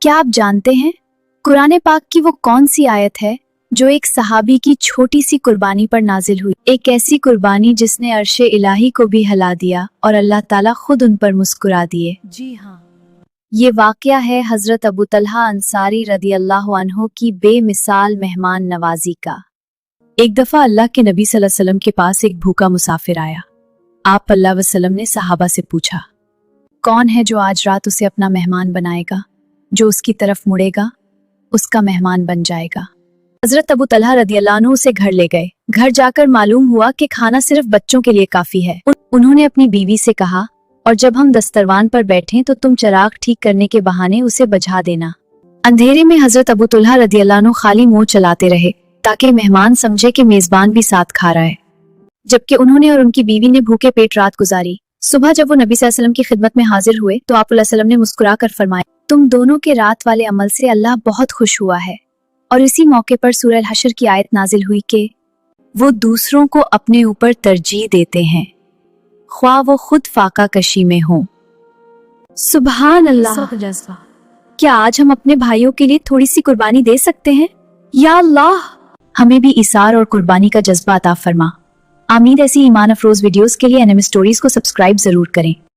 क्या आप जानते हैं कुरान पाक की वो कौन सी आयत है जो एक सहाबी की छोटी सी कुर्बानी पर नाजिल हुई? एक ऐसी कुर्बानी जिसने अर्शे इलाही को भी हिला दिया और अल्लाह ताला खुद उन पर मुस्कुरा दिए। जी हाँ, ये वाकया है हजरत अबू तलहा अंसारी रदियल्लाहु अन्हु की बेमिसाल मेहमान नवाजी का। एक दफा अल्लाह के नबी सल्लल्लाहु अलैहि वसल्लम के पास एक भूखा मुसाफिर आया। आप सल्लल्लाहु अलैहि वसल्लम ने सहाबा से पूछा, कौन है जो आज रात उसे अपना मेहमान बनाएगा? जो उसकी तरफ मुड़ेगा उसका मेहमान बन जाएगा। हजरत अबू तलहा रदियल्लाहु अन्हु उसे घर ले गए। घर जाकर मालूम हुआ कि खाना सिर्फ बच्चों के लिए काफी है। उन्होंने अपनी बीवी से कहा, और जब हम दस्तरवान पर बैठें तो तुम चिराग ठीक करने के बहाने उसे बुझा देना। अंधेरे में हजरत अबू तलहा रदियल्लाहु अन्हु खाली मुंह चलाते रहे ताकि मेहमान समझे कि मेजबान भी साथ खा रहा है, जबकि उन्होंने और उनकी बीवी ने भूखे पेट रात गुजारी। सुबह जब वो नबी सल्लल्लाहु अलैहि वसल्लम की खिदमत में हाजिर हुए तो आप सल्लल्लाहु अलैहि वसल्लम ने मुस्कुरा कर फरमाया, तुम दोनों के रात वाले अमल से अल्लाह बहुत खुश हुआ है। और इसी मौके पर सूरह हशर की आयत नाजिल हुई कि वो दूसरों को अपने ऊपर तरजीह देते हैं, ख्वाह वो खुद फाका कशी में हो। सुभान अल्लाह। जज्बा। क्या आज हम अपने भाइयों के लिए थोड़ी सी कुर्बानी दे सकते हैं? या अल्लाह, हमें भी इसार और कुर्बानी का जज्बा अता फरमा। आमीन। ऐसी ईमान अफरोज वीडियोस के लिए एनएम स्टोरीज को सब्सक्राइब जरूर करें।